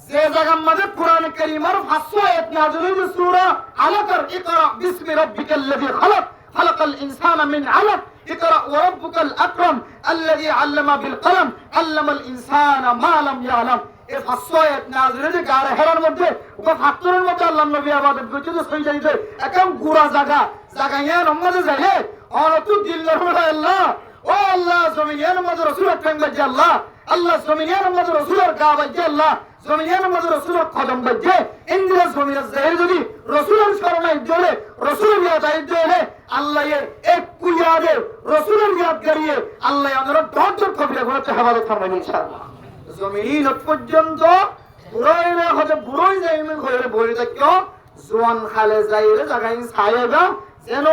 যে জায়গার মাঝে কোরআন কারীমের 500 আয়াত নাযিল হয়েছে সূরা আলাকার ইকরা বিসমি রাব্বিকাল্লাযী খালাক খালাকাল ইনসানা মিন আলাক ইকরা ওয়া রাব্বুকাল আকরাম আল্লাযী আল্লামা বিল কলম আল্লামাল ইনসানা মা লাম ইয়ালাম। এই 500 আয়াত নাযিল হয়েছে গারে হেরার মধ্যে ওকে ফাত্তরের মধ্যে আল্লাহ নবী ইবাদত করতে তো সই যাইতে একদম গুড়া জায়গা নমাজে যাইলে অনতু দিল্লাহ আল্লাহ ও আল্লাহ জমিনের মধ্যে রাসূলের প্রেম বাজে আল্লাহ জমিনের মধ্যে রাসূলের গা বাজে আল্লাহ জমিনের মধ্যে রাসূলের কদম বাজে ইন্দ্রিয় জমিনের জাহির যদি রাসূলের শরণাই দিলে রাসূলের ইয়াদ দিলে আল্লাহ এক কুইয়াদে রাসূলের ইয়াদ করিয়ে আল্লাহ আমরা দরজর কবিরা গুনাহ হেফাজত ফরমাবেন ইনশাআল্লাহ। জমিন পর্যন্ত বুড়োই যাইমেন ঘরে বলে থাকো জোয়ান খালে যাইলে জায়গায় ছায়াবা যেন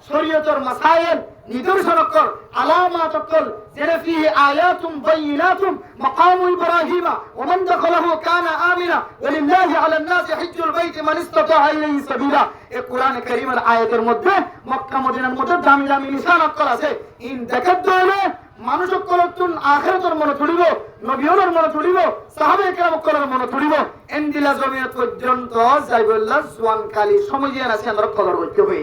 শরীয়তের মাসাইল নিদর্শন কর আলামাত কর যেটা ফিহি আয়াতুম বাইয়িনাতুম মাকাম ইব্রাহিম ওয়া মান দাখালাহু কানা আমিনা ওয়ালিল্লাহি আলান নাস হিজ্জুল বাইত মান ইসতাতা ইলাইহি সাবিলা। এই কোরআন কারীমের আয়াতের মধ্যে মক্কা মদিনার মধ্যে দামি দামি নিশান করা আছে ইন দেখাত দলে মানুষ কলতুন আখিরাতের মনে তুলিব নবীর মনে তুলিব সাহাবায়ে কেরাম করার মনে তুলিব এন্দিলা জমিয়ত পর্যন্ত যাইবল্লাহ জওয়ান কালি সময় দিয়ে আছে আমরা কদর করতে হই।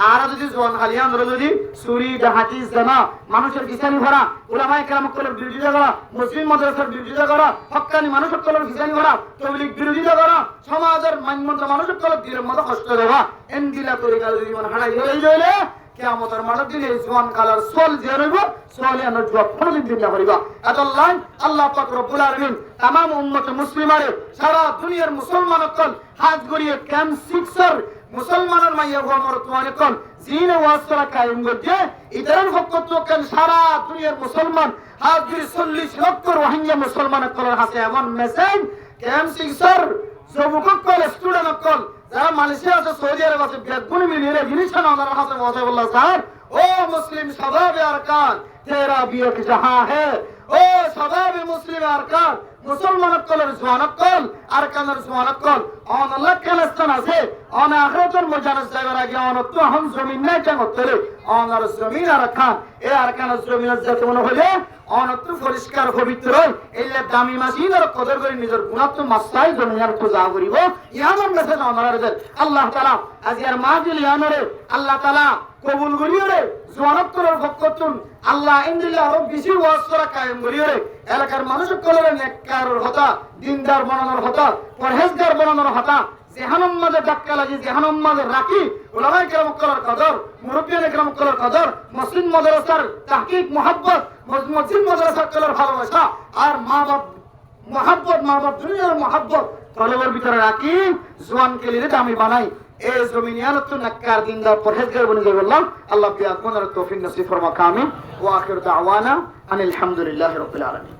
আর যদি জওয়ান কালি আমরা যদি চুরি ডাকাতি জানা মানুষের বিছানি ভরা উলামায়ে কেরাম করার বিরোধিতা করা মুসলিম মাদ্রাসার বিরোধিতা করা হক্কানি মানুষের করার বিছানি ভরা তাবলীগ বিরোধিতা করা সমাজের মানমন্ত্র মানুষের করার দিলের মতো কষ্ট দেওয়া এন্দিলা তরিকা যদি মন হারাই হইলে কিয়ামতের মাঠে দিলে জওয়ান কালার সোল যে রইব সোলে আমরা জবাব কোনদিন দিন না করিবা। এতল্লাহ আল্লাহ পাক রব্বুল আলামিন तमाम উম্মত মুসলিমারে সারা দুনিয়ার মুসলমানকল হাত গড়িয়ে ক্যাম্প সিক্সর মুসলমানের মাইয়া গোমর তোয়ানকল জিনে ওয়াসরা কায়েম করতে ইদান ফকত কান সারা দুনিয়ার মুসলমান হাত গড়ি 40 লক্ষ রোহিঙ্গা মুসলমানকল হাতে এমন মেসেজ ক্যাম্প সিক্সর সবকল স্টুডেন্টকল যারা মালয়েশিয়া আছে সৌদি আরব আছে বেগুনি মিলিয়ে জিনিস না ওনার হাতে কথা বললা স্যার ও मुस्लिम शबाब अरकान तेरा भी एक जहां है ओ शबाब मुस्लिम अरकान मुसलमान कलर जवानत कल अरकानर जवानत कल অন আল্লাহ কালাস্তান আছে অন আখিরাতুল মুজানাস জায়গা আগে অন তো হাম জমিন নাই জাঙ্গ তলে অন আর জমিন আরকান এ আরকানের জমিন যাতে মনে হলে অন তো পরিষ্কার পবিত্র এলে দামি মাসিনের কদর করে নিজের গুণাত মাসাই জমিনার পূজা করিব ইয়ামান মেসেজ আমাদের আল্লাহ তাআলা আজিয়ার মাহফিল ইয়ানরে আল্লাহ তাআলা কবুল করিওরে জওয়ানত করার ফকতুন আল্লাহ ইনদিল্লাহ আরো বেশি ওয়াজ করা কায়েম করিওরে এলাকার মানুষ কলরে নেককারর হতা দিনদার বানানোর হতা পরহেজগার বানানোর হতা জেহানুম মাঝে ধাক্কা লাগি জেহানুম মাঝে রাখি উলামায়ে কেরাম করার কদর মুরব্বিয়ানে কেরাম করার কদর মুসলিম মাদ্রাসার তাহকিক মুহাব্বত মুসলিম মাদ্রাসার কলার ভালোবাসা আর মা বাপ মুহাব্বত মা বাপ দুনিয়ার মুহাব্বত কলবের ভিতরে রাখি জওয়ানকে লিয়ে দামি বানাই এই জমিনিয়ানত নাক্কার দিনদার পরহেজগার বনে যাবে আল্লাহ বিয়া কোনার তৌফিক নসিব ফরমা কামিল ওয়া আখির দাওয়ানা আনিল হামদুলিল্লাহি রাব্বিল আলামিন